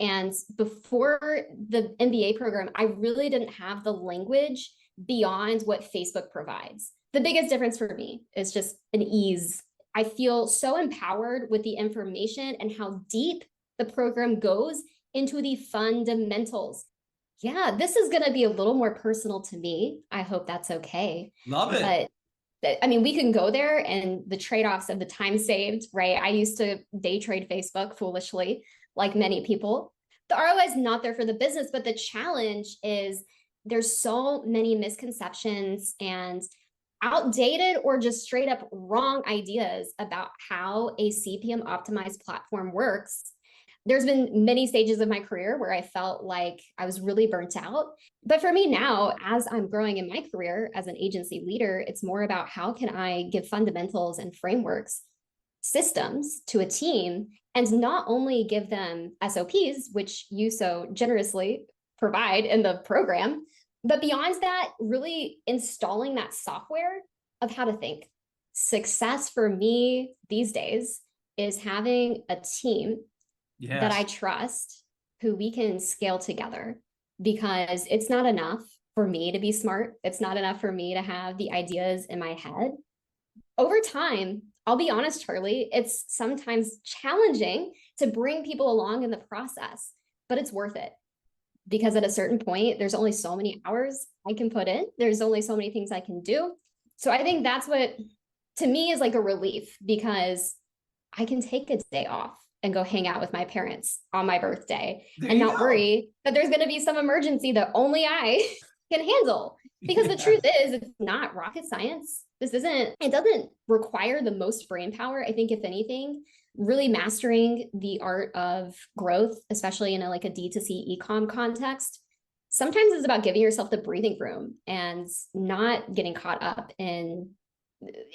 And before the MBA program, I really didn't have the language beyond what Facebook provides. The biggest difference for me is just an ease. I feel so empowered with the information and how deep the program goes into the fundamentals. Yeah, this is going to be a little more personal to me. I hope that's okay. Love it. But I mean, we can go there and the trade-offs of the time saved, right? I used to day trade Facebook foolishly, like many people. The ROI is not there for the business, but the challenge is there's so many misconceptions and outdated or just straight up wrong ideas about how a CPM optimized platform works. There's been many stages of my career where I felt like I was really burnt out. But for me now, as I'm growing in my career as an agency leader, it's more about how can I give fundamentals and frameworks, systems to a team, and not only give them SOPs, which you so generously provide in the program, but beyond that, really installing that software of how to think. Success for me these days is having a team that I trust, who we can scale together, because it's not enough for me to be smart. It's not enough for me to have the ideas in my head. Over time, I'll be honest, Charley, it's sometimes challenging to bring people along in the process, but it's worth it. Because at a certain point, there's only so many hours I can put in. There's only so many things I can do. So I think that's what, to me, is like a relief, because I can take a day off and go hang out with my parents on my birthday and not worry that there's going to be some emergency that only I can handle. Because the truth is, it's not rocket science. It doesn't require the most brain power. I think if anything, really mastering the art of growth, especially in like a D2C e-com context, sometimes it's about giving yourself the breathing room and not getting caught up in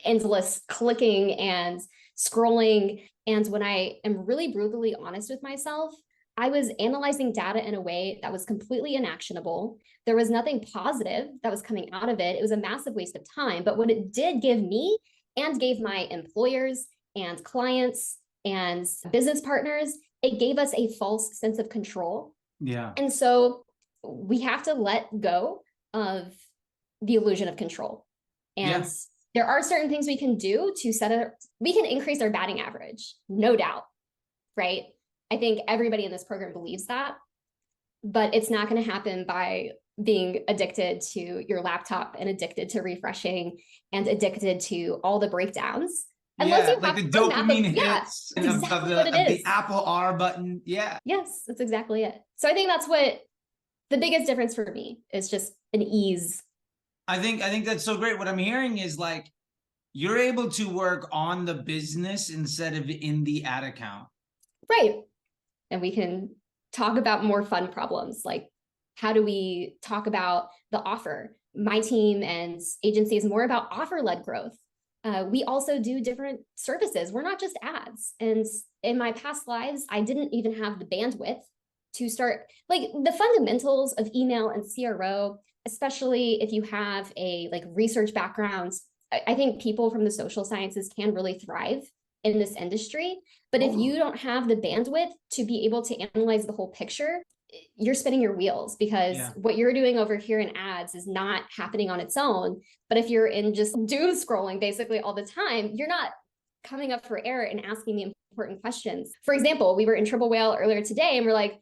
endless clicking and scrolling. And when I am really brutally honest with myself, I was analyzing data in a way that was completely inactionable. There was nothing positive that was coming out of it. It was a massive waste of time. But what it did give me and gave my employers and clients and business partners, it gave us a false sense of control. Yeah. And so we have to let go of the illusion of control. And there are certain things we can do to we can increase our batting average, no doubt, right? I think everybody in this program believes that, but it's not going to happen by being addicted to your laptop and addicted to refreshing and addicted to all the breakdowns. Unless you like the dopamine hits of the Apple R button. Yeah. Yes, that's exactly it. So I think that's what the biggest difference for me is, just an ease. I think that's so great. What I'm hearing is like, you're able to work on the business instead of in the ad account. Right. And we can talk about more fun problems, like how do we talk about the offer? My team and agency is more about offer-led growth. We also do different services. We're not just ads. And in my past lives, I didn't even have the bandwidth to start, like the fundamentals of email and CRO, especially if you have a like research background. I think people from the social sciences can really thrive in this industry. But if you don't have the bandwidth to be able to analyze the whole picture, you're spinning your wheels, because what you're doing over here in ads is not happening on its own. But if you're in just doom scrolling basically all the time, you're not coming up for air and asking the important questions. For example, we were in Triple Whale earlier today and we're like,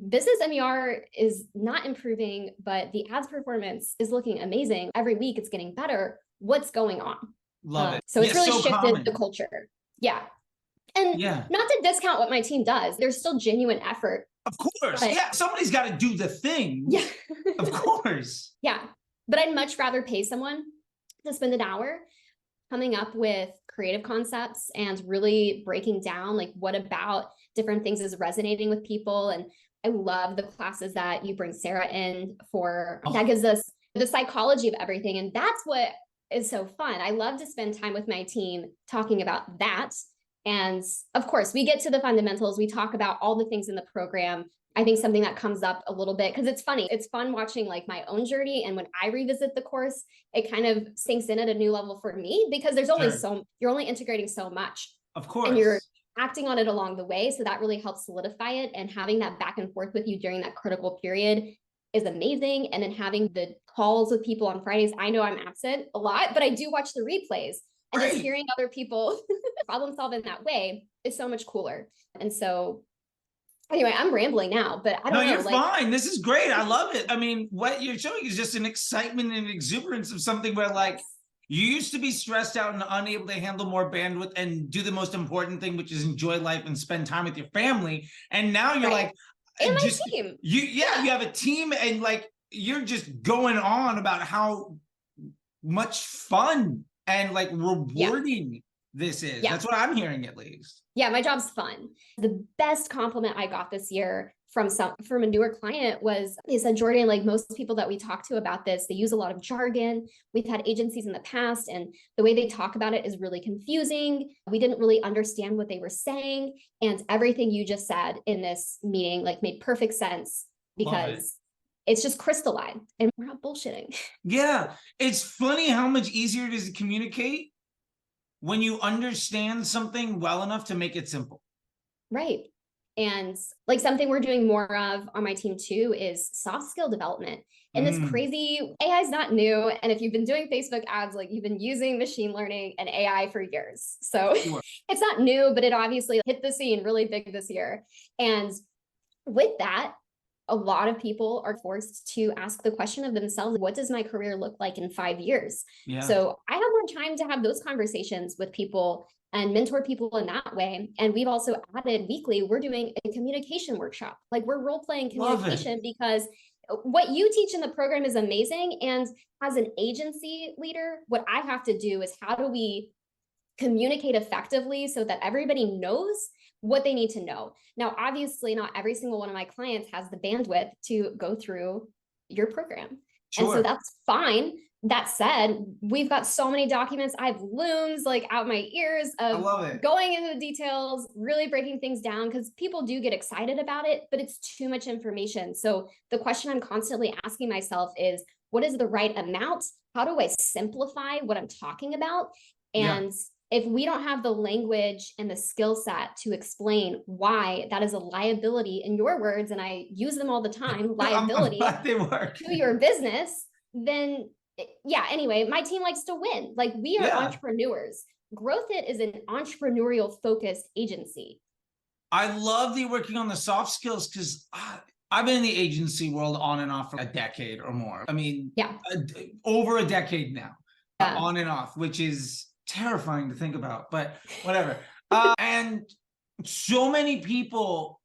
business MER is not improving, but the ads performance is looking amazing. Every week it's getting better. What's going on? Love it. So it's really shifted the culture. Yeah. And not to discount what my team does. There's still genuine effort. Of course. But, somebody's got to do the thing. Yeah. Of course. Yeah. But I'd much rather pay someone to spend an hour coming up with creative concepts and really breaking down like what about different things is resonating with people. And I love the classes that you bring Sarah in for. That gives us the psychology of everything. And that's what is so fun. I love to spend time with my team talking about that. And of course, we get to the fundamentals. We talk about all the things in the program. I think something that comes up a little bit, because it's funny. It's fun watching like my own journey. And when I revisit the course, it kind of sinks in at a new level for me, because there's only you're only integrating so much. Of course. And you're acting on it along the way. So that really helps solidify it. And having that back and forth with you during that critical period is amazing. And then having the calls with people on Fridays, I know I'm absent a lot, but I do watch the replays. And just hearing other people problem solve in that way is so much cooler. And so anyway, I'm rambling now, but I don't know. You're fine. This is great. I love it. I mean, what you're showing is just an excitement and exuberance of something where like you used to be stressed out and unable to handle more bandwidth and do the most important thing, which is enjoy life and spend time with your family. And now you're like, and my team. You have a team and like, you're just going on about how much fun and like rewarding this is. That's what I'm hearing, at least. Yeah, my job's fun. The best compliment I got this year from a newer client was, they said, Jordan, like most people that we talk to about this, they use a lot of jargon. We've had agencies in the past, and the way they talk about it is really confusing. We didn't really understand what they were saying. And everything you just said in this meeting like made perfect sense, because it's just crystalline and we're not bullshitting. Yeah. It's funny how much easier it is to communicate when you understand something well enough to make it simple. Right. And like something we're doing more of on my team too is soft skill development. And this crazy AI is not new. And if you've been doing Facebook ads, like you've been using machine learning and AI for years. So it's not new, but it obviously hit the scene really big this year. And with that, a lot of people are forced to ask the question of themselves, what does my career look like in 5 years? So I have more time to have those conversations with people and mentor people in that way. And we've also added weekly, we're doing a communication workshop. Like we're role-playing communication because what you teach in the program is amazing. And as an agency leader, what I have to do is how do we communicate effectively so that everybody knows what they need to know. Now, obviously, not every single one of my clients has the bandwidth to go through your program. And so that's fine. That said, we've got so many documents. I have looms like out my ears of going into the details, really breaking things down, because people do get excited about it, but it's too much information. So the question I'm constantly asking myself is, what is the right amount? How do I simplify what I'm talking about? And if we don't have the language and the skill set to explain why that is a liability, in your words, and I use them all the time, liability to your business, then anyway, my team likes to win. Like we are entrepreneurs. GrowthHit is an entrepreneurial focused agency. I love that you're working on the soft skills because I've been in the agency world on and off for a decade or more. I mean, over a decade now, on and off, which is terrifying to think about, but whatever. And so many people,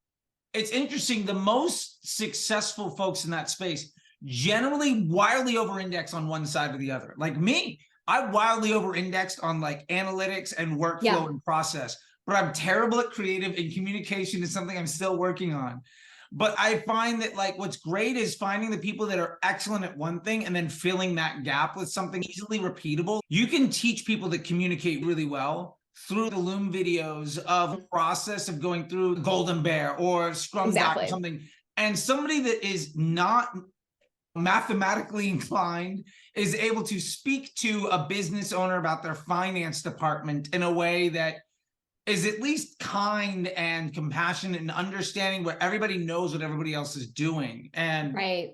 it's interesting, the most successful folks in that space generally wildly over-index on one side or the other. Like me, I wildly over-indexed on like analytics and workflow and process, but I'm terrible at creative, and communication is something I'm still working on. But I find that like what's great is finding the people that are excellent at one thing and then filling that gap with something easily repeatable. You can teach people to communicate really well through the Loom videos of a process of going through Golden Bear or Scrum Doc or something. And somebody that is not mathematically inclined is able to speak to a business owner about their finance department in a way that is at least kind and compassionate and understanding what everybody knows what everybody else is doing. And I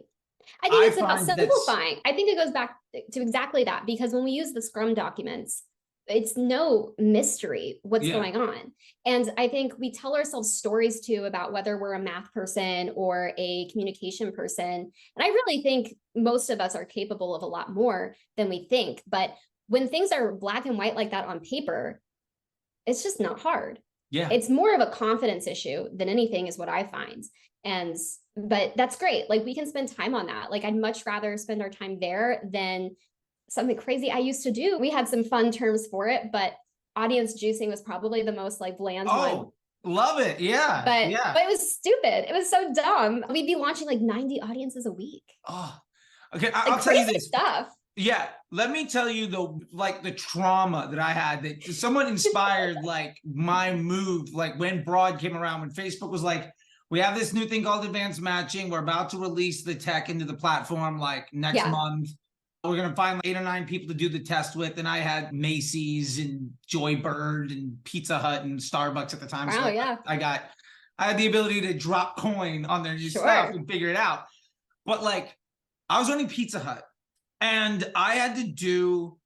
think it's about simplifying. I think it goes back to exactly that, because when we use the Scrum documents, it's no mystery what's going on. And I think we tell ourselves stories too about whether we're a math person or a communication person. And I really think most of us are capable of a lot more than we think. But when things are black and white like that on paper, it's just not hard. It's more of a confidence issue than anything, is what I find. But that's great. Like we can spend time on that. Like I'd much rather spend our time there than something crazy I used to do. We had some fun terms for it, but audience juicing was probably the most like bland one. Love it. But it was stupid. It was so dumb. We'd be launching like 90 audiences a week. Okay. I'll tell you this stuff. Let me tell you the trauma that I had, that someone inspired like my move, like when Broad came around, when Facebook was like, we have this new thing called advanced matching. We're about to release the tech into the platform like next month. We're going to find 8 or 9 people to do the test with. And I had Macy's and Joybird and Pizza Hut and Starbucks at the time. Wow, so yeah. I had the ability to drop coin on their new stuff and figure it out. But like, I was running Pizza Hut and I had to do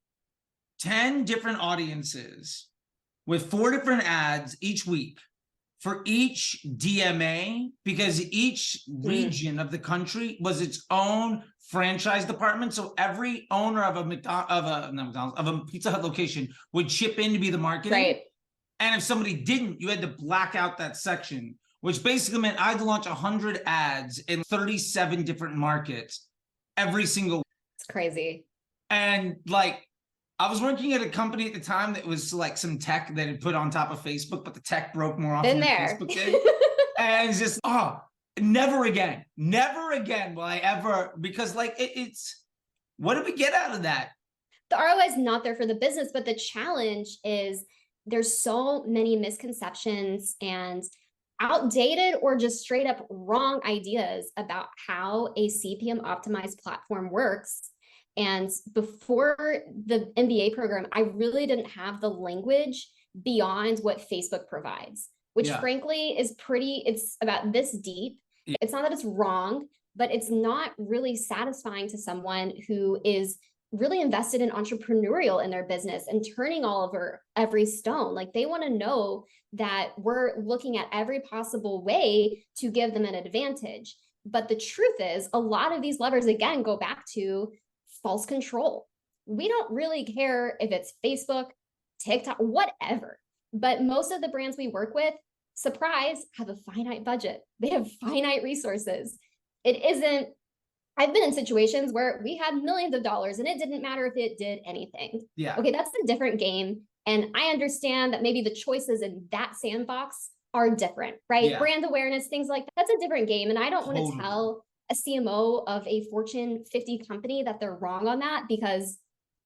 10 different audiences with 4 different ads each week for each DMA, because each region of the country was its own franchise department. So every owner of a Pizza Hut location would chip in to be the marketing. Right. And if somebody didn't, you had to black out that section, which basically meant I had to launch 100 ads in 37 different markets every single week. It's crazy. And like, I was working at a company at the time that was like some tech that had put on top of Facebook, but the tech broke more often than Facebook did. And it's just, never again will I ever, because like it's, what did we get out of that? The ROI is not there for the business, but the challenge is there's so many misconceptions and outdated or just straight up wrong ideas about how a CPM optimized platform works. And before the MBA program, I really didn't have the language beyond what Facebook provides, which frankly is it's about this deep. Yeah. It's not that it's wrong, but it's not really satisfying to someone who is really invested in entrepreneurial in their business and turning all over every stone. Like they want to know that we're looking at every possible way to give them an advantage. But the truth is, a lot of these levers, again, go back to false control. We don't really care if it's Facebook, TikTok, whatever. But most of the brands we work with, surprise, have a finite budget. They have finite resources. I've been in situations where we had millions of dollars and it didn't matter if it did anything. Yeah. Okay, that's a different game. And I understand that maybe the choices in that sandbox are different, right? Yeah. Brand awareness, things like that. That's a different game. And I don't want to tell a CMO of a Fortune 50 company that they're wrong on that, because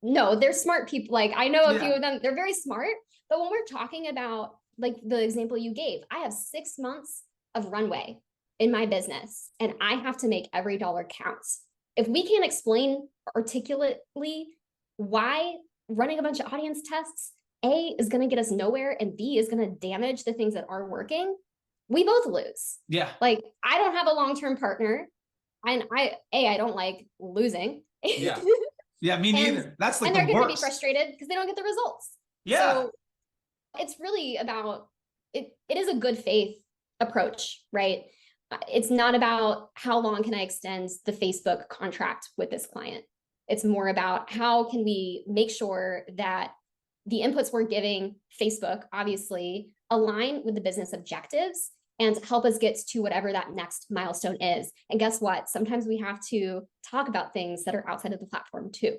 no, they're smart people. Like I know a few of them, they're very smart. But when we're talking about like the example you gave, I have 6 months of runway in my business and I have to make every dollar counts. If we can't explain articulately why running a bunch of audience tests, A, is going to get us nowhere and B, is going to damage the things that are working, we both lose. Yeah. Like I don't have a long-term partner. And I don't like losing. Yeah. Yeah, me neither. That's like and they're going to be frustrated because they don't get the results. Yeah. So it's really about it is a good faith approach, right? It's not about how long can I extend the Facebook contract with this client. It's more about how can we make sure that the inputs we're giving Facebook obviously align with the business objectives and help us get to whatever that next milestone is. And guess what? Sometimes we have to talk about things that are outside of the platform too.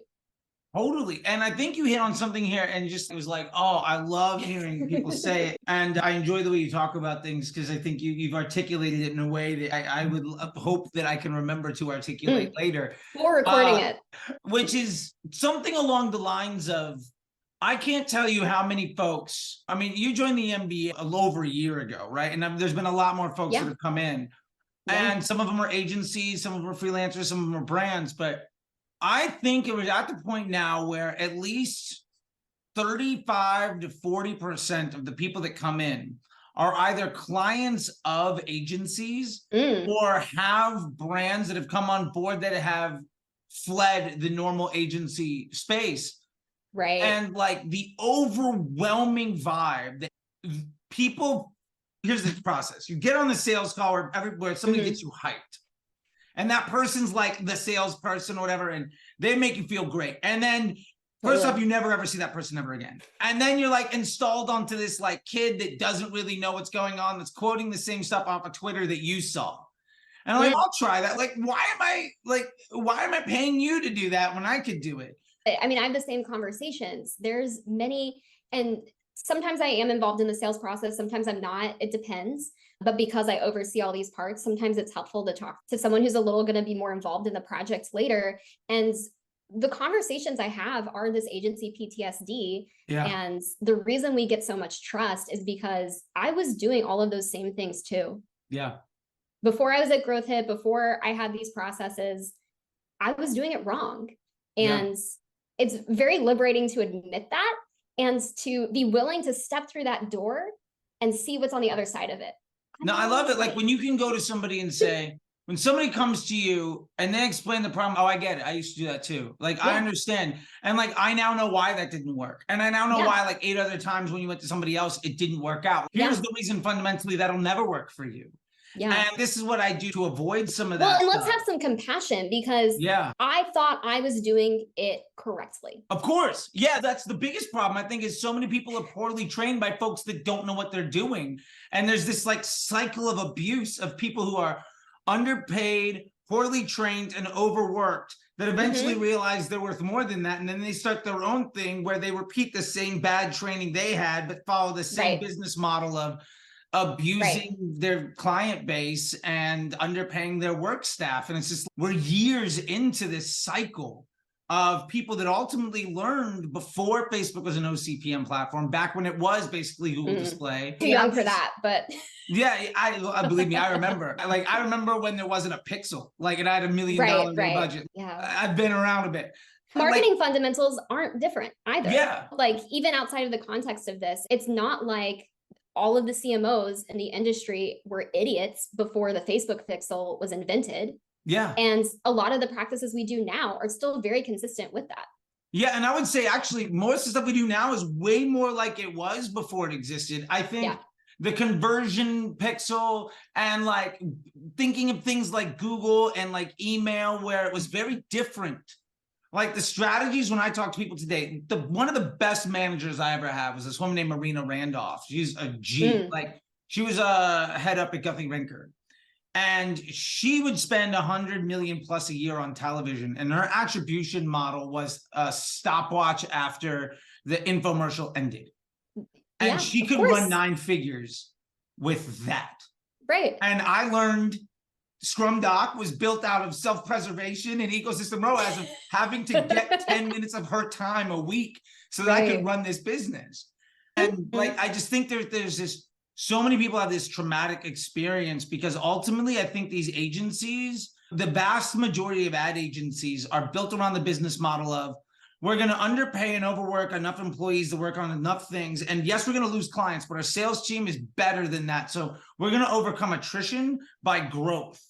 Totally. And I think you hit on something here and just it was like, oh, I love hearing people say it. And I enjoy the way you talk about things because I think you've articulated it in a way that I would hope that I can remember to articulate later. Or recording it. Which is something along the lines of, I can't tell you how many folks, I mean, you joined the MBA a little over a year ago, right? And there's been a lot more folks that have come in. And some of them are agencies, some of them are freelancers, some of them are brands. But I think it was at the point now where at least 35 to 40% of the people that come in are either clients of agencies or have brands that have come on board that have fled the normal agency space. Right. And like the overwhelming vibe that people, here's the process. You get on the sales call where somebody gets you hyped. And that person's like the salesperson or whatever, and they make you feel great. And then first off, you never ever see that person ever again. And then you're like installed onto this like kid that doesn't really know what's going on, that's quoting the same stuff off of Twitter that you saw. And I'm like, I'll try that. Like, why am I paying you to do that when I could do it? I mean, I have the same conversations. There's many, and sometimes I am involved in the sales process. Sometimes I'm not. It depends. But because I oversee all these parts, sometimes it's helpful to talk to someone who's a little going to be more involved in the project later. And the conversations I have are this agency PTSD. Yeah. And the reason we get so much trust is because I was doing all of those same things too. Yeah. Before I was at GrowthHit, before I had these processes, I was doing it wrong. And it's very liberating to admit that and to be willing to step through that door and see what's on the other side of it. No, I love it. Like when you can go to somebody and say, when somebody comes to you and they explain the problem, oh, I get it. I used to do that too. Like, I understand. And like, I now know why that didn't work. And I now know why like 8 other times when you went to somebody else, it didn't work out. Here's the reason fundamentally that'll never work for you. Yeah. And this is what I do to avoid some of that. Well, and let's have some compassion because I thought I was doing it correctly. Of course. Yeah, that's the biggest problem, I think, is so many people are poorly trained by folks that don't know what they're doing. And there's this like cycle of abuse of people who are underpaid, poorly trained, and overworked that eventually realize they're worth more than that. And then they start their own thing where they repeat the same bad training they had, but follow the same business model of abusing their client base and underpaying their work staff. And it's just, we're years into this cycle of people that ultimately learned before Facebook was an OCPM platform, back when it was basically Google Display. Too young for that, but yeah, I believe me, I remember. Like, I remember when there wasn't a pixel, like it had $1 million budget. Yeah, I've been around a bit. Marketing fundamentals aren't different either. Yeah, like even outside of the context of this, it's not like all of the CMOs in the industry were idiots before the Facebook pixel was invented. Yeah. And a lot of the practices we do now are still very consistent with that. Yeah. And I would say actually most of the stuff we do now is way more like it was before it existed. I think the conversion pixel and like thinking of things like Google and like email, where it was very different. Like the strategies, when I talk to people today, one of the best managers I ever had was this woman named Marina Randolph. She's a G, like she was a head up at Guthrie Rinker. And she would spend 100 million plus a year on television. And her attribution model was a stopwatch after the infomercial ended. And she could run 9 figures with that. Right. And I learned Scrum Doc was built out of self-preservation and ecosystem ROAS of having to get 10 minutes of her time a week so that I could run this business. And like, I just think there's this, so many people have this traumatic experience because ultimately I think these agencies, the vast majority of ad agencies are built around the business model of, we're going to underpay and overwork enough employees to work on enough things. And yes, we're going to lose clients, but our sales team is better than that. So we're going to overcome attrition by growth.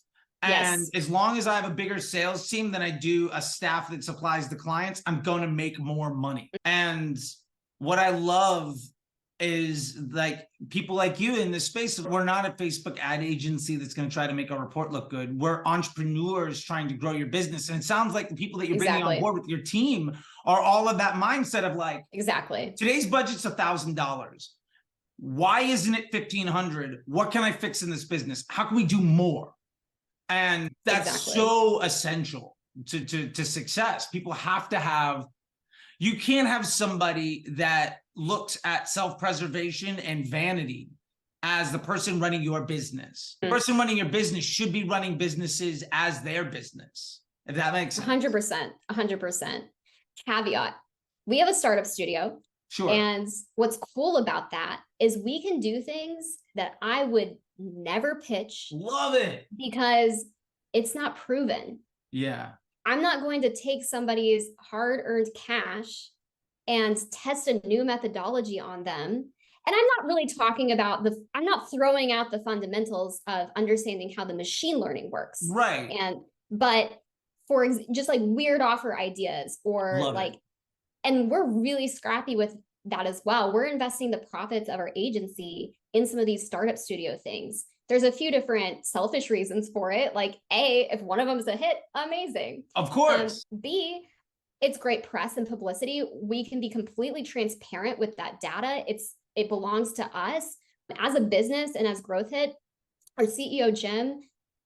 And as long as I have a bigger sales team than I do a staff that supplies the clients, I'm going to make more money. And what I love is like people like you in this space. We're not a Facebook ad agency that's going to try to make our report look good. We're entrepreneurs trying to grow your business. And it sounds like the people that you're bringing on board with your team are all of that mindset of like, today's budget's $1,000. Why isn't it $1,500? What can I fix in this business? How can we do more? And that's so essential to success. People have to have, you can't have somebody that looks at self-preservation and vanity as the person running your business. The person running your business should be running businesses as their business, if that makes sense. 100%. Caveat, we have a startup studio. Sure. And what's cool about that is we can do things that I would never pitch. Love it. Because it's not proven. Yeah. I'm not going to take somebody's hard-earned cash and test a new methodology on them. And I'm not really talking about I'm not throwing out the fundamentals of understanding how the machine learning works. Right. But for just like weird offer ideas or and we're really scrappy with that as well. We're investing the profits of our agency in some of these startup studio things. There's a few different selfish reasons for it. Like A, if one of them is a hit, amazing. Of course. B, it's great press and publicity. We can be completely transparent with that data. It belongs to us as a business. And as GrowthHit, our CEO, Jim,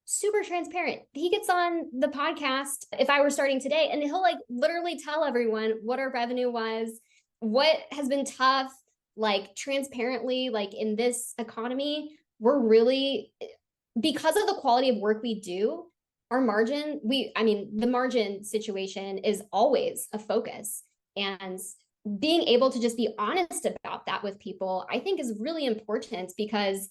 super transparent. He gets on the podcast if I were starting today, and he'll like literally tell everyone what our revenue was, what has been tough, like transparently, like in this economy, we're really, because of the quality of work we do, our margin, the margin situation is always a focus. And being able to just be honest about that with people, I think is really important because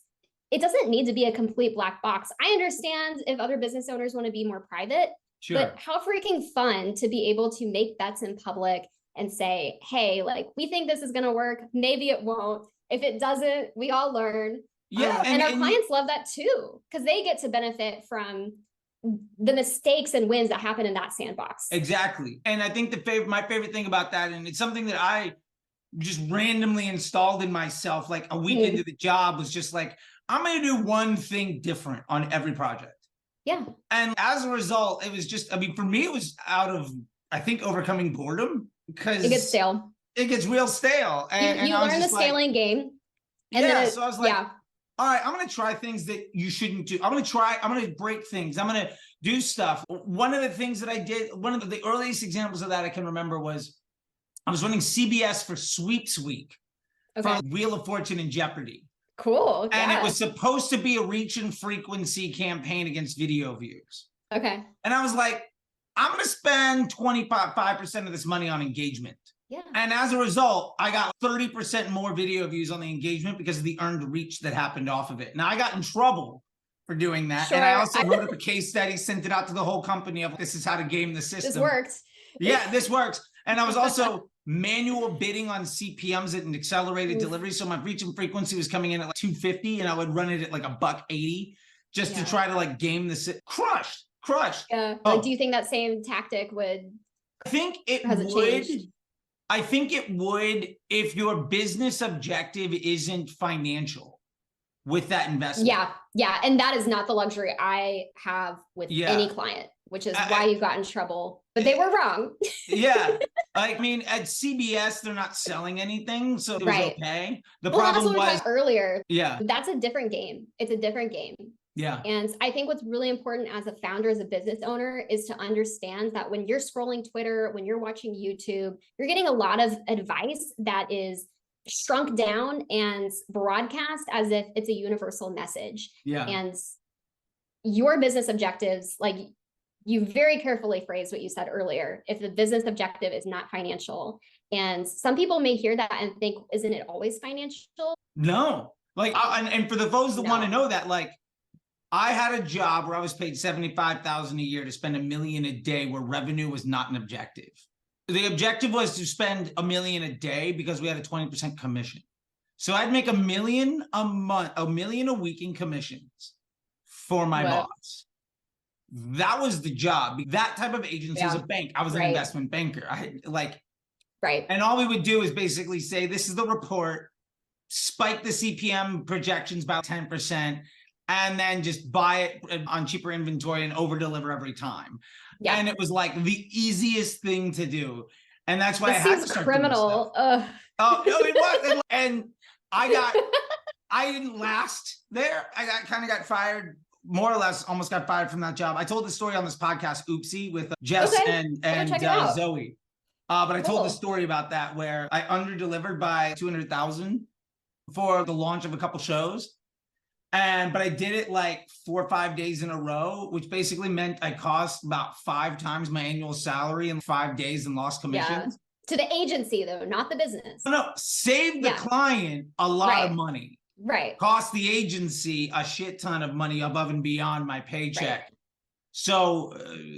it doesn't need to be a complete black box. I understand if other business owners want to be more private, Sure. But how freaking fun to be able to make bets in public and say, hey, like, we think this is going to work. Maybe it won't. If it doesn't, we all learn. Yeah. And our clients love that too, because they get to benefit from the mistakes and wins that happen in that sandbox. Exactly. And I think my favorite thing about that, and it's something that I just randomly installed in myself, like a week into the job, was just like, I'm going to do one thing different on every project. Yeah. And as a result, it was just, I mean, for me, it was out of, I think, overcoming boredom, because it gets stale. It gets real stale. And you learn the scaling game. And so I was like, all right, I'm going to try things that you shouldn't do. I'm going to break things. I'm going to do stuff. One of the things that I did, one of the earliest examples of that I can remember was I was running CBS for Sweeps Week for Wheel of Fortune and Jeopardy. Cool. And it was supposed to be a reach and frequency campaign against video views. Okay. And I was like, I'm going to spend 25% of this money on engagement. Yeah. And as a result, I got 30% more video views on the engagement because of the earned reach that happened off of it. Now, I got in trouble for doing that. Sure. And I also wrote up a case study, sent it out to the whole company of, this is how to game the system. This worked. Yeah, this works. And I was also manual bidding on CPMs and accelerated delivery. So my reach and frequency was coming in at like 250, and I would run it at like $1.80 just to try to like game the crushed. Yeah. Like, do you think that same tactic would? I think it would. I think it would if your business objective isn't financial with that investment. Yeah. And that is not the luxury I have with any client, which is why you got in trouble. But they were wrong. Yeah. I mean, at CBS, they're not selling anything, so it was okay. The problem was earlier. Yeah. That's a different game. It's a different game. Yeah. And I think what's really important as a founder, as a business owner, is to understand that when you're scrolling Twitter, when you're watching YouTube, you're getting a lot of advice that is shrunk down and broadcast as if it's a universal message. Yeah. And your business objectives, like you very carefully phrased what you said earlier, if the business objective is not financial. And some people may hear that and think, isn't it always financial? No. Like, and for the folks that want to know that, like, I had a job where I was paid $75,000 a year to spend $1 million a day, where revenue was not an objective. The objective was to spend $1 million a day because we had a 20% commission. So I'd make $1 million a month, $1 million a week in commissions for my boss. That was the job. That type of agency is a bank. I was an investment banker. And all we would do is basically say, this is the report, spike the CPM projections by 10%. And then just buy it on cheaper inventory and over deliver every time. Yeah. And it was like the easiest thing to do. And that's why I had to start criminal. Oh, no, it was. And I didn't last there. I got fired, more or less, almost got fired from that job. I told the story on this podcast, Oopsie, with Jess and Zoe. But I told the story about that, where I underdelivered by 200,000 for the launch of a couple shows. But I did it like 4 or 5 days in a row, which basically meant I cost about 5 times my annual salary in 5 days and lost commissions. To the agency, though, not the business. No, saved the client a lot of money. Right. Cost the agency a shit ton of money above and beyond my paycheck. So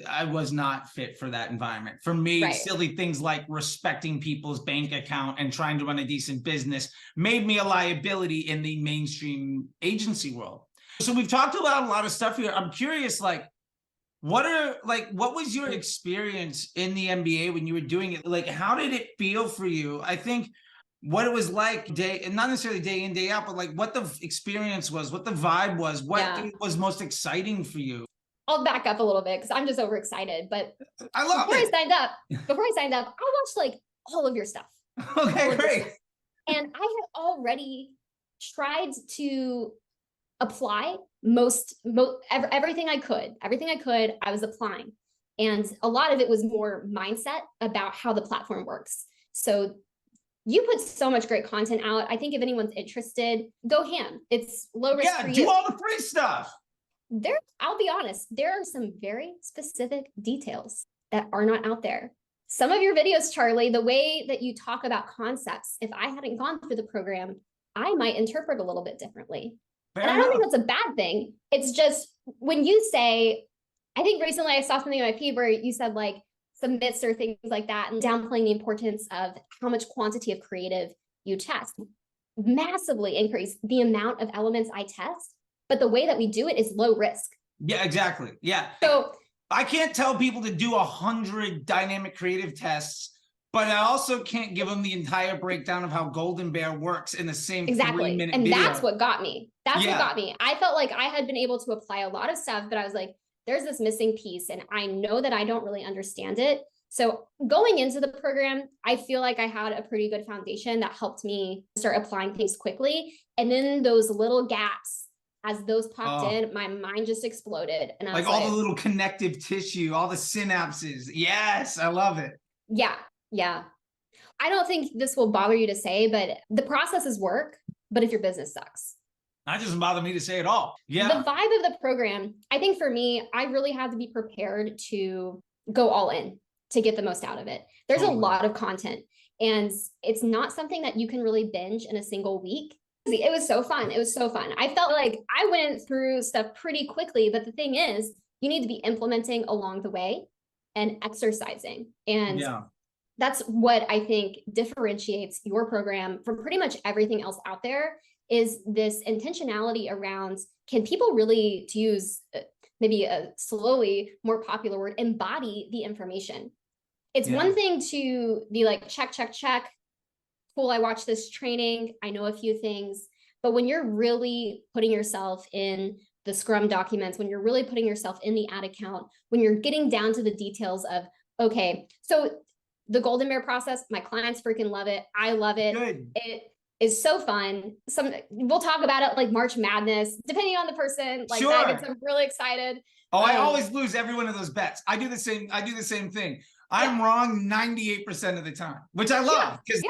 I was not fit for that environment. For me, silly things like respecting people's bank account and trying to run a decent business made me a liability in the mainstream agency world. So we've talked about a lot of stuff here. I'm curious, like, what was your experience in the MBA when you were doing it? Like, how did it feel for you? I think what it was like and not necessarily day in, day out, but like what the experience was, what the vibe was, what was most exciting for you. I'll back up a little bit because I'm just overexcited. But before I signed up, I watched like all of your stuff. Okay, great. And I had already tried to apply everything I could. I was applying. And a lot of it was more mindset about how the platform works. So you put so much great content out. I think if anyone's interested, go ham. It's low risk for you. Yeah, do all the free stuff. I'll be honest, there are some very specific details that are not out there. Some of your videos, Charley, the way that you talk about concepts, if I hadn't gone through the program, I might interpret a little bit differently. And I don't think that's a bad thing. It's just when you say I think recently I saw something on my feed where you said like some myths or things like that and downplaying the importance of how much quantity of creative you test. Massively increase the amount of elements I test, but the way that we do it is low risk. Yeah, exactly. Yeah. So I can't tell people to do 100 dynamic creative tests, but I also can't give them the entire breakdown of how Golden Bear works in the same 3-minute and video. That's what got me. That's what got me. I felt like I had been able to apply a lot of stuff, but I was like, there's this missing piece and I know that I don't really understand it. So going into the program, I feel like I had a pretty good foundation that helped me start applying things quickly. And then those little gaps, as those popped in, my mind just exploded. And I was like all the little connective tissue, all the synapses. Yes, I love it. Yeah. Yeah. I don't think this will bother you to say, but the process is work, but if your business sucks. That doesn't bother me to say at all. Yeah. The vibe of the program, I think for me, I really had to be prepared to go all in to get the most out of it. There's a lot of content and it's not something that you can really binge in a single week. It was so fun. It was so fun. I felt like I went through stuff pretty quickly, but the thing is, you need to be implementing along the way and exercising. And that's what I think differentiates your program from pretty much everything else out there is this intentionality around, can people really, to use maybe a slowly more popular word, embody the information? It's one thing to be like, check, check, check. Cool, I watched this training. I know a few things. But when you're really putting yourself in the Scrum documents, when you're really putting yourself in the ad account, when you're getting down to the details of, okay, so the Golden Bear process, my clients freaking love it. I love it. Good. It is so fun. We'll talk about it like March Madness, depending on the person. Like that, I'm really excited. Oh, I always lose every one of those bets. I do the same thing. I'm wrong 98% of the time, which I love because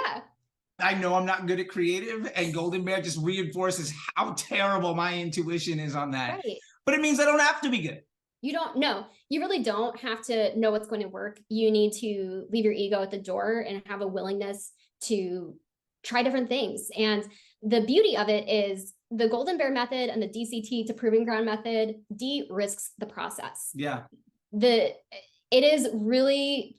I know I'm not good at creative, and Golden Bear just reinforces how terrible my intuition is on that. Right. But it means I don't have to be good. You don't know. You really don't have to know what's going to work. You need to leave your ego at the door and have a willingness to try different things. And the beauty of it is the Golden Bear method and the DCT to Proving Ground method de-risks the process. Yeah. It is really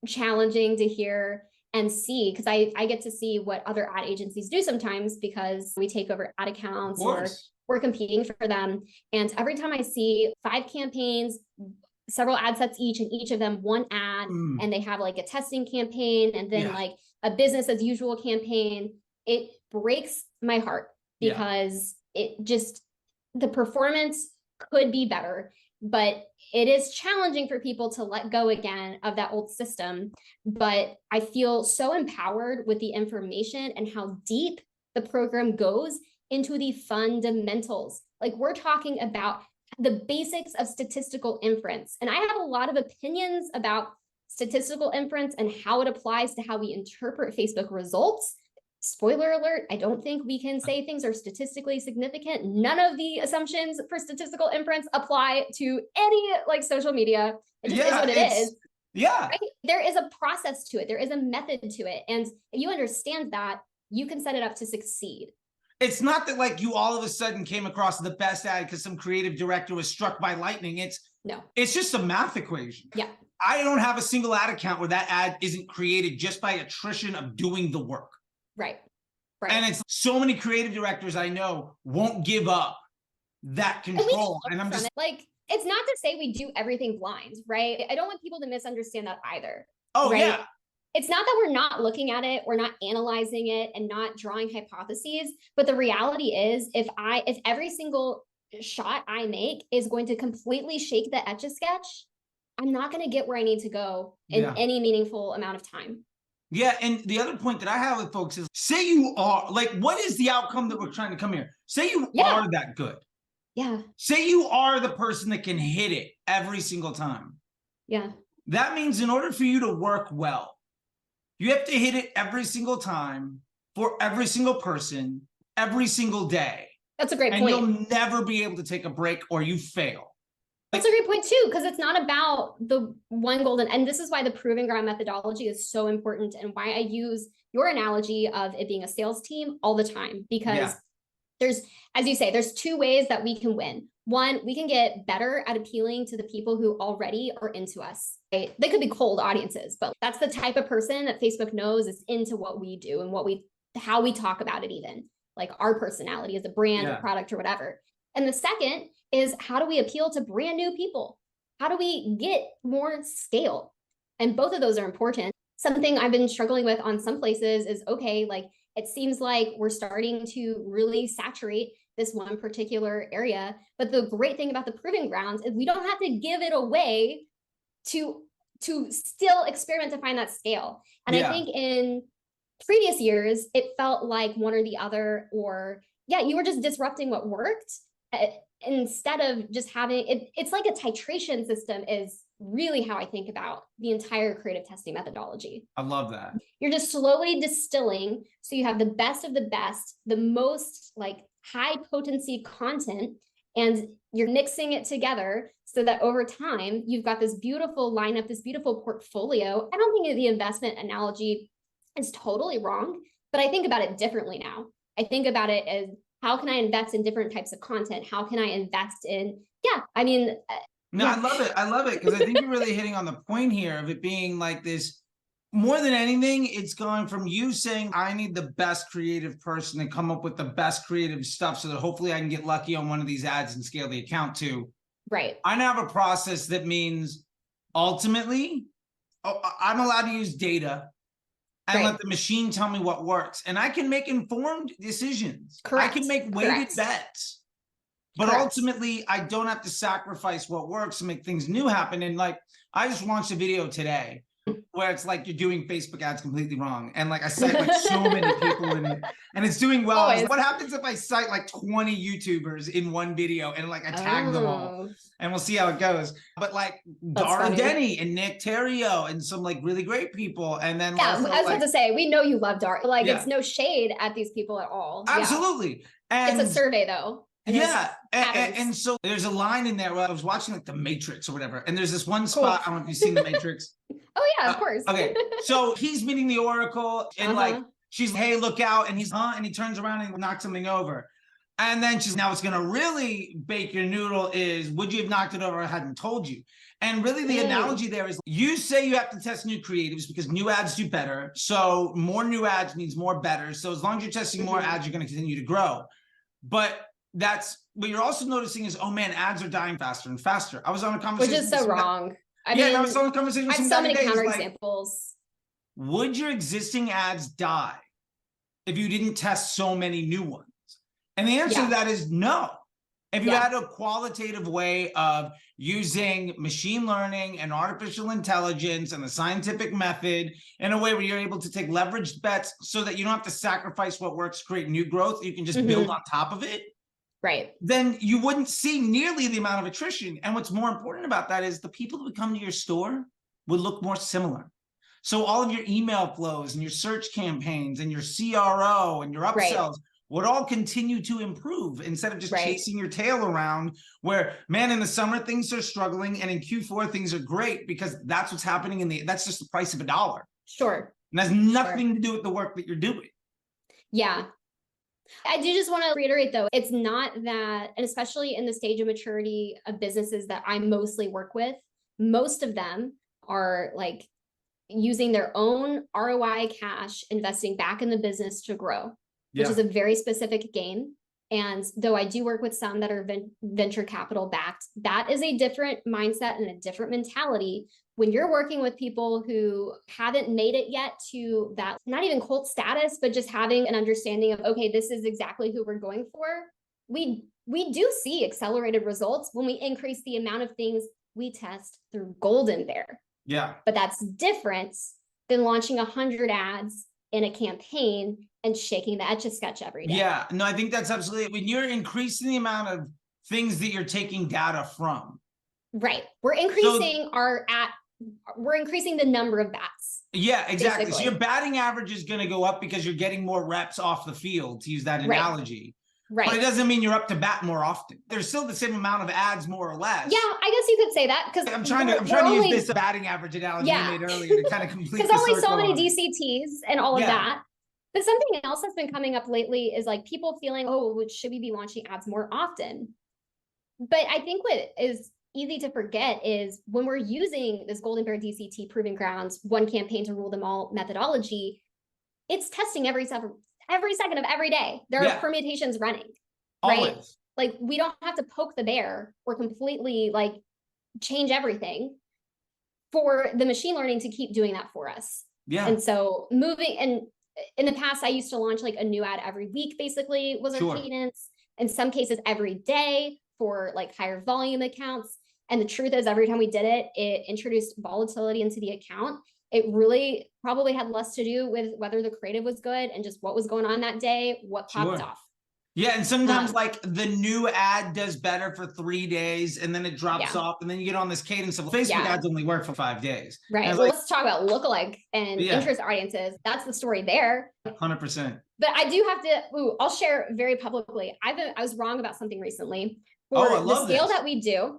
challenging to hear and see, because I get to see what other ad agencies do sometimes because we take over ad accounts or we're competing for them. And every time I see 5 campaigns, several ad sets each, and each of them one ad, and they have like a testing campaign and then like a business as usual campaign, it breaks my heart because the performance could be better, but it is challenging for people to let go again of that old system. But I feel so empowered with the information and how deep the program goes into the fundamentals. Like we're talking about the basics of statistical inference. And I have a lot of opinions about statistical inference and how it applies to how we interpret Facebook results. Spoiler alert, I don't think we can say things are statistically significant. None of the assumptions for statistical inference apply to any like social media. It just is what it is. Yeah. Right? There is a process to it. There is a method to it. And if you understand that, you can set it up to succeed. It's not that like you all of a sudden came across the best ad because some creative director was struck by lightning. It's just a math equation. Yeah. I don't have a single ad account where that ad isn't created just by attrition of doing the work. Right. And it's so many creative directors I know won't give up that control. And I'm just like, it's not to say we do everything blind, right? I don't want people to misunderstand that either. Oh, yeah. It's not that we're not looking at it, we're not analyzing it and not drawing hypotheses. But the reality is if every single shot I make is going to completely shake the Etch-a-Sketch, I'm not going to get where I need to go in any meaningful amount of time. Yeah. And the other point that I have with folks is say you are like, what is the outcome that we're trying to come here? Say you are that good. Yeah. Say you are the person that can hit it every single time. Yeah. That means in order for you to work well, you have to hit it every single time for every single person, every single day. That's a great point. And you'll never be able to take a break or you fail. That's a great point too, because it's not about the one golden, and this is why the Proving Ground methodology is so important and why I use your analogy of it being a sales team all the time, because there's, as you say, there's 2 ways that we can win. One, we can get better at appealing to the people who already are into us. Right? They could be cold audiences, but that's the type of person that Facebook knows is into what we do and how we talk about it, even like our personality as a brand or product or whatever. And the second is, how do we appeal to brand new people? How do we get more scale? And both of those are important. Something I've been struggling with on some places is, okay, like it seems like we're starting to really saturate this one particular area. But the great thing about the proving grounds is we don't have to give it away to still experiment to find that scale. And I think in previous years, it felt like one or the other, or you were just disrupting what worked instead of just having it. It's like a titration system is really how I think about the entire creative testing methodology. I love that. You're just slowly distilling so you have the best of the best, the most like high potency content, and you're mixing it together so that over time you've got this beautiful lineup, this beautiful portfolio. I don't think the investment analogy is totally wrong, but I think about it differently now. I think about it as, how can I invest in different types of content? How can I invest in, No, I love it. I love it because I think you're really hitting on the point here of it being like this. More than anything, it's going from you saying, I need the best creative person to come up with the best creative stuff so that hopefully I can get lucky on one of these ads and scale the account to. Right. I now have a process that means ultimately, I'm allowed to use data and let the machine tell me what works. And I can make informed decisions. Correct. I can make weighted bets. But ultimately, I don't have to sacrifice what works to make things new happen. And like, I just watched a video today where it's like you're doing Facebook ads completely wrong. And like I cite like so many people in it and it's doing well. What happens if I cite like 20 YouTubers in one video and like I tag them all? And we'll see how it goes. But like Dara Denny and Nick Terrio and some like really great people. And then I was about to say, we know you love Dara. Like it's no shade at these people at all. Absolutely. And it's a survey though. And so there's a line in there where I was watching like The Matrix or whatever, and there's this one spot. I don't know if you've seen The Matrix. Oh yeah, of course. Okay, so he's meeting the Oracle, and like she's, hey, look out, and he's and he turns around and knocks something over, and then she's, now it's gonna really bake your noodle. Is, would you have knocked it over if I hadn't told you? And really the analogy there is, you say you have to test new creatives because new ads do better. So more new ads means more better. So as long as you're testing more ads, you're gonna continue to grow. But what you're also noticing is, oh man, ads are dying faster and faster. I was on a conversation. Which is so wrong. I was on a conversation with I have so many counterexamples. Would your existing ads die if you didn't test so many new ones? And the answer to that is no. If you had a qualitative way of using machine learning and artificial intelligence and the scientific method in a way where you're able to take leveraged bets so that you don't have to sacrifice what works to create new growth, you can just build on top of it. Right. Then you wouldn't see nearly the amount of attrition. And what's more important about that is the people who would come to your store would look more similar. So all of your email flows and your search campaigns and your CRO and your upsells would all continue to improve instead of just chasing your tail around where, man, in the summer, things are struggling. And in Q4, things are great because that's what's happening that's just the price of $1. Sure. And has nothing to do with the work that you're doing. Yeah. I do just want to reiterate, though, it's not that, and especially in the stage of maturity of businesses that I mostly work with, most of them are like using their own ROI cash, investing back in the business to grow, which is a very specific game. And though I do work with some that are venture capital backed, that is a different mindset and a different mentality. When you're working with people who haven't made it yet to that, not even cult status, but just having an understanding of, okay, this is exactly who we're going for. We do see accelerated results when we increase the amount of things we test through Golden Bear. Yeah. But that's different than launching 100 ads in a campaign and shaking the Etch-a-Sketch every day. Yeah, no, I think that's absolutely, when you're increasing the amount of things that you're taking data from. Right. We're increasing we're increasing the number of bats. Yeah, exactly. Basically. So your batting average is going to go up because you're getting more reps off the field, to use that analogy. Right. But it doesn't mean you're up to bat more often. There's still the same amount of ads, more or less. Yeah, I guess you could say that, because I'm trying to use this batting average analogy you made earlier to kind of complete the circle. Because only so many DCTs and all of that. But something else that's been coming up lately is like people feeling, oh, should we be launching ads more often? But I think what is easy to forget is when we're using this Golden Bear DCT Proving Grounds, one campaign to rule them all methodology, it's testing every second of every day. There are permutations running, right? Always. Like we don't have to poke the bear or completely like change everything for the machine learning to keep doing that for us. Yeah. And so moving, and in the past, I used to launch like a new ad every week, basically was our cadence. In some cases, every day for like higher volume accounts. And the truth is, every time we did it, it introduced volatility into the account. It really probably had less to do with whether the creative was good and just what was going on that day, what popped off. Yeah, and sometimes like the new ad does better for 3 days and then it drops off, and then you get on this cadence of Facebook ads only work for 5 days. Right. Well, let's talk about lookalike and interest audiences. That's the story there. 100%. But I do have to, I'll share very publicly. I was wrong about something recently. For the scale that we do,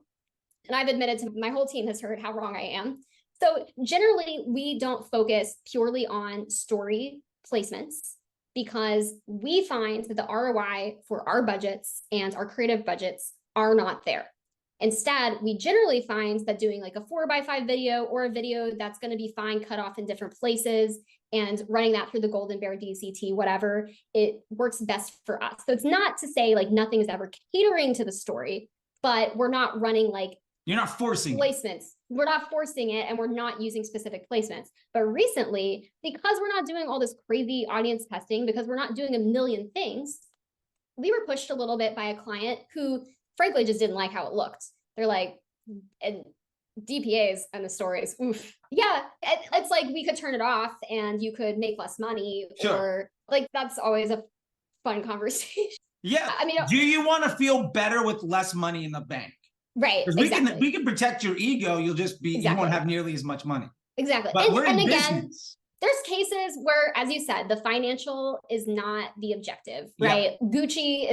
and I've admitted to my whole team has heard how wrong I am. So generally, we don't focus purely on story placements, because we find that the ROI for our budgets and our creative budgets are not there. Instead, we generally find that doing like a 4x5 video or a video that's going to be fine, cut off in different places, and running that through the Golden Bear DCT, whatever, it works best for us. So it's not to say like nothing is ever catering to the story, but we're not running like you're not forcing placements. We're not forcing it, and we're not using specific placements. But recently, because we're not doing all this crazy audience testing, because we're not doing a million things, we were pushed a little bit by a client who frankly just didn't like how it looked. They're like, and DPAs and the stories, oof. Yeah, it's like we could turn it off and you could make less money, or like that's always a fun conversation. Yeah. I mean, do you want to feel better with less money in the bank? Right. Because we can protect your ego. You'll just be, you won't have nearly as much money. Exactly. But we're in again, business. There's cases where, as you said, the financial is not the objective, right? Gucci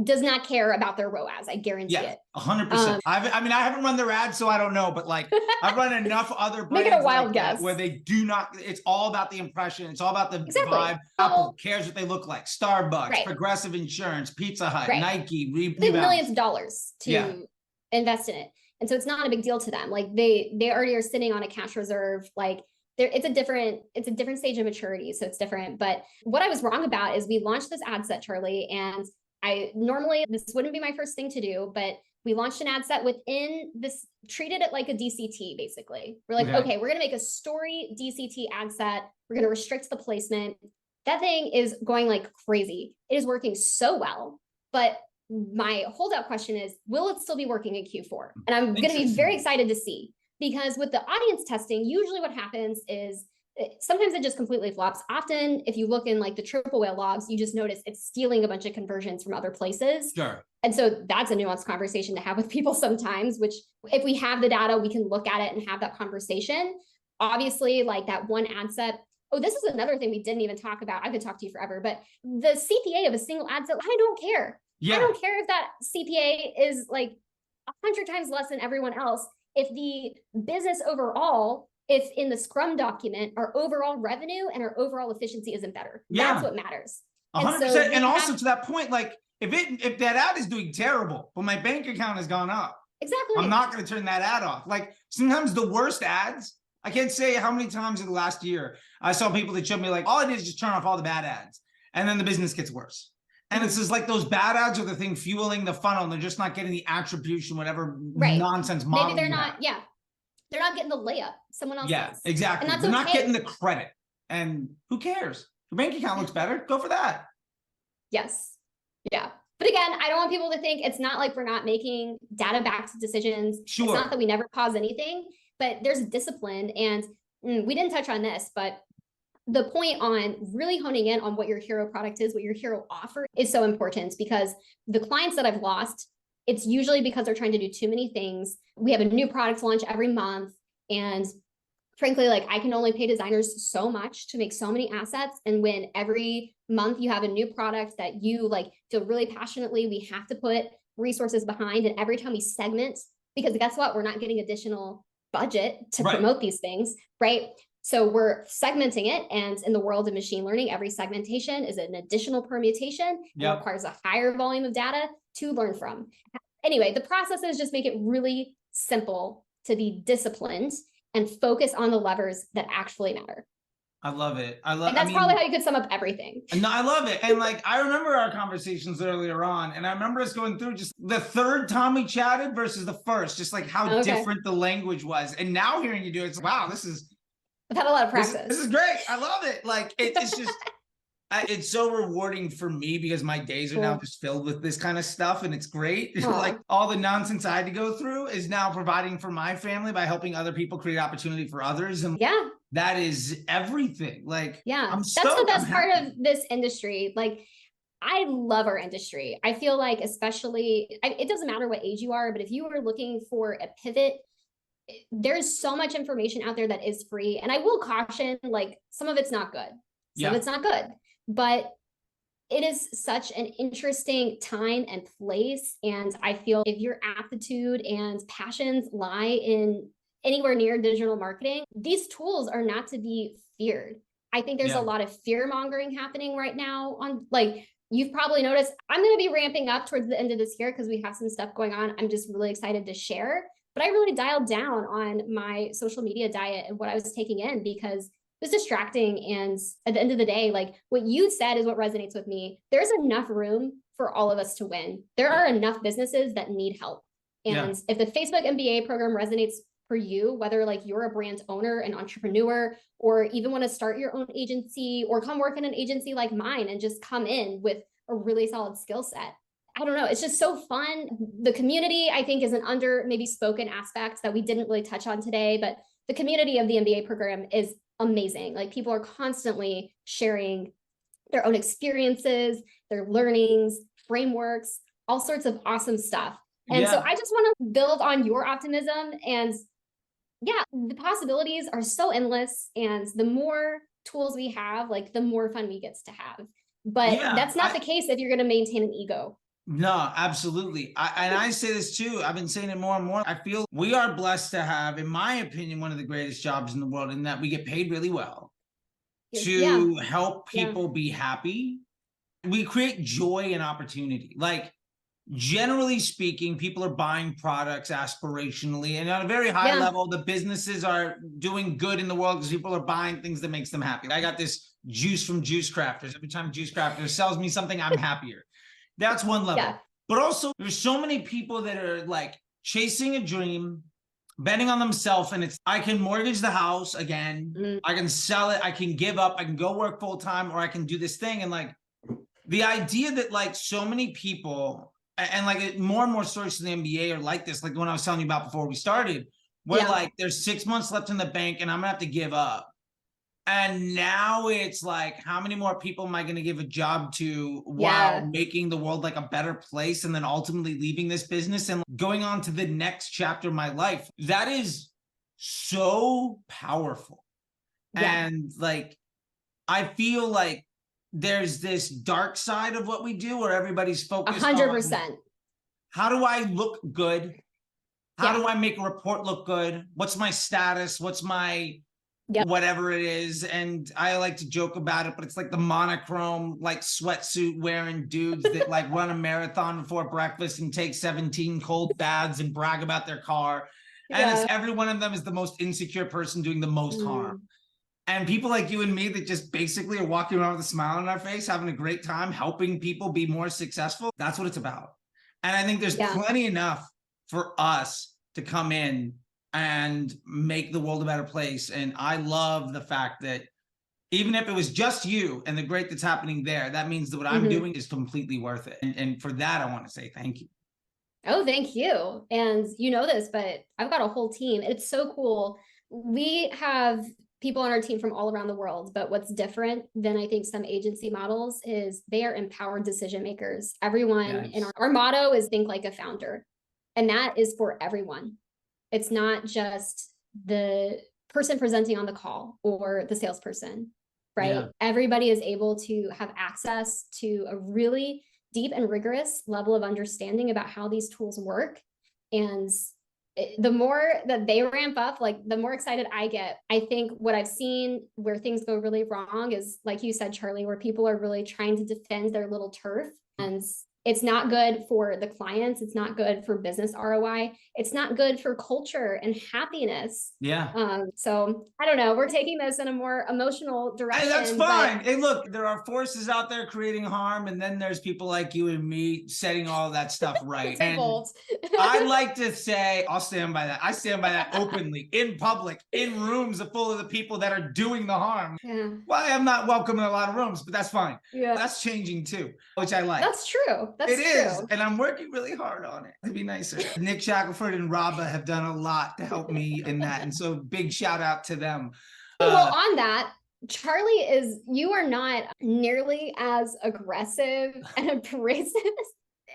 does not care about their ROAS. I guarantee it. 100%. I mean, I haven't run their ads, so I don't know, but like I've run enough other brands Make it a wild guess. where they do not, it's all about the impression. It's all about the vibe. Apple cares what they look like. Starbucks, Progressive Insurance, Pizza Hut, Nike, they have millions of dollars to invest in it. And so it's not a big deal to them. Like they already are sitting on a cash reserve. Like it's a different stage of maturity. So it's different. But what I was wrong about is we launched this ad set, Charlie, and normally this wouldn't be my first thing to do, but we launched an ad set within this, treated it like a DCT, basically. We're like, okay, we're going to make a story DCT ad set. We're going to restrict the placement. That thing is going like crazy. It is working so well, but my holdout question is, will it still be working in Q4? And I'm going to be very excited to see, because with the audience testing, usually what happens is sometimes it just completely flops. Often, if you look in like the triple whale logs, you just notice it's stealing a bunch of conversions from other places. Sure. And so that's a nuanced conversation to have with people sometimes, which if we have the data, we can look at it and have that conversation. Obviously, like that one ad set. Oh, this is another thing we didn't even talk about. I could talk to you forever, but the CPA of a single ad set, I don't care. Yeah. I don't care if that CPA is like 100 times less than everyone else. If the business overall, if in the Scrum document, our overall revenue and our overall efficiency isn't better, that's what matters. 100%. And also to that point, like if that ad is doing terrible, but my bank account has gone up, I'm not going to turn that ad off. Like sometimes the worst ads, I can't say how many times in the last year I saw people that showed me like, all I did is just turn off all the bad ads, and then the business gets worse. And it's just like those bad ads are the thing fueling the funnel, and they're just not getting the attribution, whatever nonsense model. Maybe they're not, they're not getting the layup. Someone else does. Exactly. And they're not getting the credit. And who cares? Your bank account looks better. Go for that. Yes. Yeah. But again, I don't want people to think it's not like we're not making data-backed decisions. Sure. It's not that we never pause anything, but there's discipline. And we didn't touch on this, but the point on really honing in on what your hero product is, what your hero offer is so important, because the clients that I've lost, it's usually because they're trying to do too many things. We have a new product launch every month. And frankly, like I can only pay designers so much to make so many assets. And when every month you have a new product that you like feel really passionately, we have to put resources behind. And every time we segment, because guess what? We're not getting additional budget to promote these things, right? So we're segmenting it. And in the world of machine learning, every segmentation is an additional permutation and requires a higher volume of data to learn from. anyway, the processes just make it really simple to be disciplined and focus on the levers that actually matter. I love it. And that's probably how you could sum up everything. No, I love it. And like, I remember our conversations earlier on, and I remember us going through just the third time we chatted versus the first, just like how different the language was. And now hearing you do it, it's wow, I've had a lot of practice. This is great. I love it. Like, it's just, it's so rewarding for me because my days are now just filled with this kind of stuff, and it's great. Like, all the nonsense I had to go through is now providing for my family by helping other people create opportunity for others. And that is everything. Like, that's the best part of this industry. Like, I love our industry. I feel like, especially, it doesn't matter what age you are, but if you are looking for a pivot, there's so much information out there that is free. And I will caution, like, some of it's not good. Some of it's not good. But it is such an interesting time and place. And I feel if your aptitude and passions lie in anywhere near digital marketing, these tools are not to be feared. I think there's a lot of fear mongering happening right now on, like, you've probably noticed, I'm going to be ramping up towards the end of this year because we have some stuff going on. I'm just really excited to share, but I really dialed down on my social media diet and what I was taking in because it was distracting. And at the end of the day, like, what you said is what resonates with me. There's enough room for all of us to win. There are enough businesses that need help. And if the Facebook MBA program resonates for you, whether like you're a brand owner, an entrepreneur, or even want to start your own agency or come work in an agency like mine and just come in with a really solid skill set. I don't know. It's just so fun. The community, I think, is an under maybe spoken aspect that we didn't really touch on today, but the community of the MBA program is amazing. Like, people are constantly sharing their own experiences, their learnings, frameworks, all sorts of awesome stuff. And so I just want to build on your optimism. And the possibilities are so endless. And the more tools we have, like, the more fun we get to have. But that's not the case if you're going to maintain an ego. No, absolutely. And I say this too. I've been saying it more and more. I feel we are blessed to have, in my opinion, one of the greatest jobs in the world, in that we get paid really well to help people be happy. We create joy and opportunity. Like, generally speaking, people are buying products aspirationally, and on a very high level, the businesses are doing good in the world because people are buying things that makes them happy. I got this juice from Juice Crafters. Every time Juice Crafters sells me something, I'm happier. That's one level. But also, there's so many people that are like chasing a dream, betting on themselves, and it's, I can mortgage the house again, I can sell it, I can give up, I can go work full time, or I can do this thing. And like, the idea that like so many people, and like more and more stories in the MBA are like this, like the one I was telling you about before we started, where like there's 6 months left in the bank and I'm gonna have to give up. And now it's like, how many more people am I going to give a job to while making the world like a better place, and then ultimately leaving this business and going on to the next chapter of my life? That is so powerful. And like, I feel like there's this dark side of what we do where everybody's focused 100%. on, how do I look good? How do I make a report look good? What's my status? What's my whatever it is? And I like to joke about it, but it's like the monochrome, like sweatsuit wearing dudes that like run a marathon before breakfast and take 17 cold baths and brag about their car. And it's, every one of them is the most insecure person doing the most harm. And people like you and me that just basically are walking around with a smile on our face, having a great time, helping people be more successful. That's what it's about. And I think there's plenty enough for us to come in and make the world a better place. And I love the fact that even if it was just you and the great that's happening there, that means that what I'm doing is completely worth it. And for that, I want to say thank you. Oh, thank you. And you know this, but I've got a whole team. It's so cool. We have people on our team from all around the world, but what's different than I think some agency models is they are empowered decision makers. Everyone in our motto is think like a founder. And that is for everyone. It's not just the person presenting on the call or the salesperson, right? Everybody is able to have access to a really deep and rigorous level of understanding about how these tools work. And the more that they ramp up, like the more excited I get. I think what I've seen where things go really wrong is, like you said, Charley, where people are really trying to defend their little turf. And It's not good for the clients. It's not good for business ROI. It's not good for culture and happiness. Yeah. So I don't know. We're taking this in a more emotional direction. Hey, that's fine. Hey, look, there are forces out there creating harm, and then there's people like you and me setting all that stuff right. And I like to say, I'll stand by that. I stand by that openly, in public, in rooms full of the people that are doing the harm. Yeah. Well, I'm not welcome in a lot of rooms, but that's fine. Yeah. That's changing too, which I like. That's true. That's true. It is. And I'm working really hard on it to be nicer. Nick Shackelford and Rabba have done a lot to help me in that. And so big shout out to them. Well, on that, Charley, you are not nearly as aggressive and abrasive.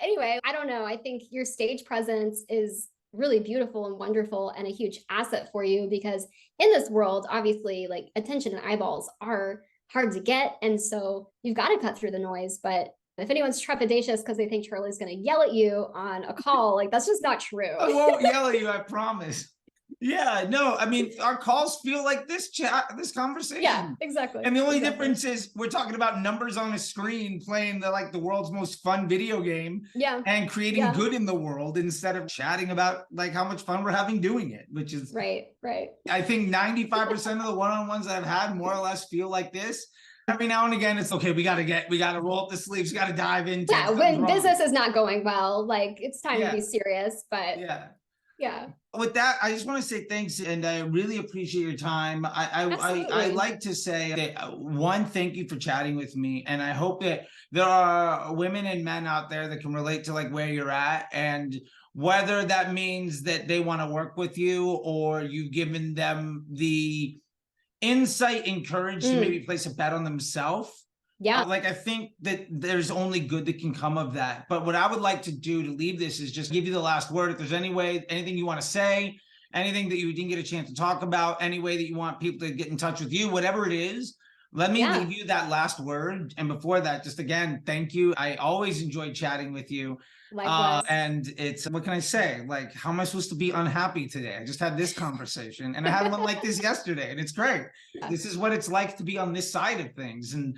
Anyway, I don't know. I think your stage presence is really beautiful and wonderful and a huge asset for you, because in this world, obviously, like, attention and eyeballs are hard to get. And so you've got to cut through the noise. But if anyone's trepidatious because they think Charley's going to yell at you on a call, like, that's just not true. I won't yell at you, I promise. Yeah, no, I mean, our calls feel like this conversation. Yeah, exactly. And the only difference is we're talking about numbers on a screen, playing the world's most fun video game. Yeah. And creating good in the world, instead of chatting about like how much fun we're having doing it, which is right. I think 95% of the one-on-ones that I've had more or less feel like this. Every now and again, it's okay. We got to roll up the sleeves. We got to dive into. Yeah, when business is not going well, like, it's time to be serious. But yeah. With that, I just want to say thanks, and I really appreciate your time. I like to say that, one, thank you for chatting with me, and I hope that there are women and men out there that can relate to like where you're at, and whether that means that they want to work with you or you've given them the insight and courage to maybe place a bet on themselves. Yeah. Like, I think that there's only good that can come of that. But what I would like to do to leave this is just give you the last word. If there's anything you want to say, anything that you didn't get a chance to talk about, any way that you want people to get in touch with you, whatever it is, let me leave you that last word. And before that, just again, thank you. I always enjoy chatting with you. Likewise. And it's, what can I say? Like, how am I supposed to be unhappy today? I just had this conversation, and I had one like this yesterday, and it's great. This is what it's like to be on this side of things. And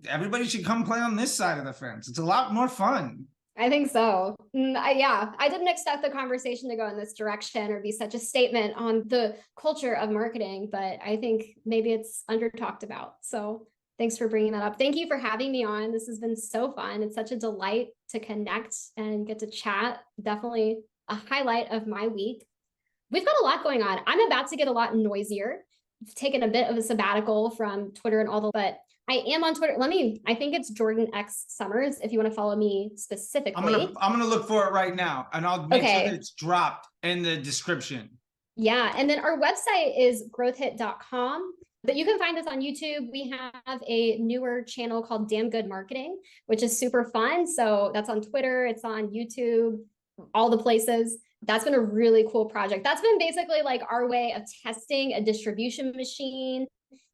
everybody should come play on this side of the fence. It's a lot more fun. I think so. I didn't expect the conversation to go in this direction or be such a statement on the culture of marketing, but I think maybe it's under talked about. So thanks for bringing that up. Thank you for having me on. This has been so fun. It's such a delight to connect and get to chat. Definitely a highlight of my week. We've got a lot going on. I'm about to get a lot noisier. I've taken a bit of a sabbatical from Twitter and all the, but I am on Twitter. I think it's Jordan X Summers, if you want to follow me specifically. I'm gonna look for it right now, and I'll make sure that it's dropped in the description. Yeah, and then our website is growthhit.com, but you can find us on YouTube. We have a newer channel called Damn Good Marketing, which is super fun. So that's on Twitter, it's on YouTube, all the places. That's been a really cool project. That's been basically like our way of testing a distribution machine.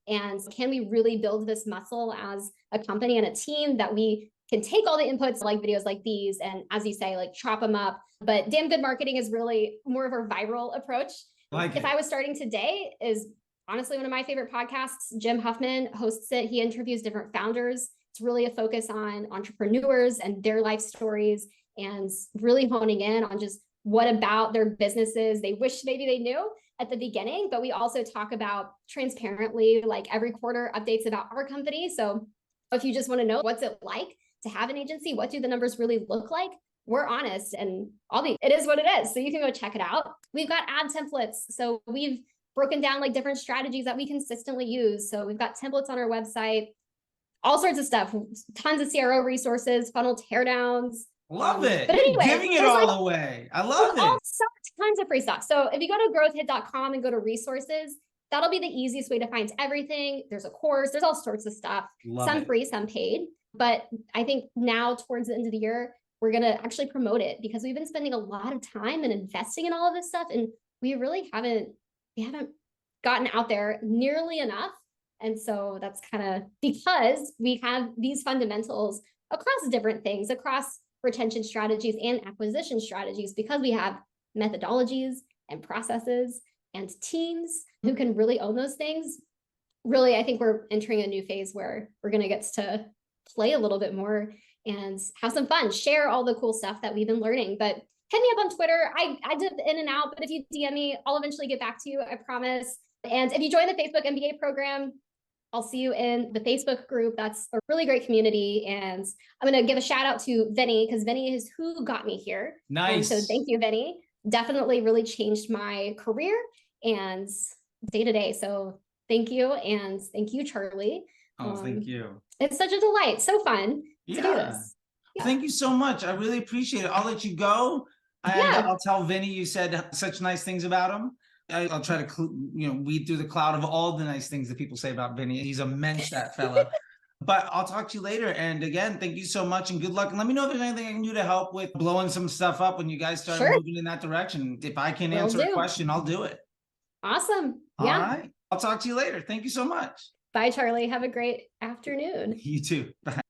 And can we really build this muscle as a company and a team that we can take all the inputs, like videos like these, and, as you say, like, chop them up. But Damn Good Marketing is really more of a viral approach. If I was starting today, is honestly one of my favorite podcasts. Jim Huffman hosts it. He interviews different founders. It's really a focus on entrepreneurs and their life stories, and really honing in on just what about their businesses they wish maybe they knew at the beginning. But we also talk about transparently, like, every quarter updates about our company. So if you just want to know what's it like to have an agency, what do the numbers really look like, we're honest, and it is what it is. So you can go check it out. We've got ad templates. So we've broken down like different strategies that we consistently use. So we've got templates on our website, all sorts of stuff, tons of CRO resources, funnel teardowns. Love it. But anyway, giving it all away. I love it. Tons of free stuff. So if you go to growthhit.com and go to resources, that'll be the easiest way to find everything. There's a course, there's all sorts of stuff, some free, some paid. But I think now towards the end of the year, we're going to actually promote it, because we've been spending a lot of time and investing in all of this stuff. And we really haven't gotten out there nearly enough. And so that's kind of because we have these fundamentals across different things, across retention strategies and acquisition strategies, because we have methodologies and processes and teams who can really own those things. Really, I think we're entering a new phase where we're going to get to play a little bit more and have some fun, share all the cool stuff that we've been learning. But hit me up on Twitter. I dip in and out, but if you DM me, I'll eventually get back to you, I promise. And if you join the Facebook MBA program, I'll see you in the Facebook group. That's a really great community. And I'm going to give a shout out to Vinny, because Vinny is who got me here. Nice. So thank you, Vinny. Definitely really changed my career and day to day. So thank you. And thank you, Charley. Oh, thank you. It's such a delight. So fun to do this. Yeah. Thank you so much. I really appreciate it. I'll let you go. And I'll tell Vinny you said such nice things about him. I'll try to, weed through the cloud of all the nice things that people say about Vinny. He's immense, that fella. But I'll talk to you later. And again, thank you so much and good luck. And let me know if there's anything I can do to help with blowing some stuff up when you guys start moving in that direction. If I can answer a question, I'll do it. Awesome. All right. I'll talk to you later. Thank you so much. Bye, Charley. Have a great afternoon. You too. Bye.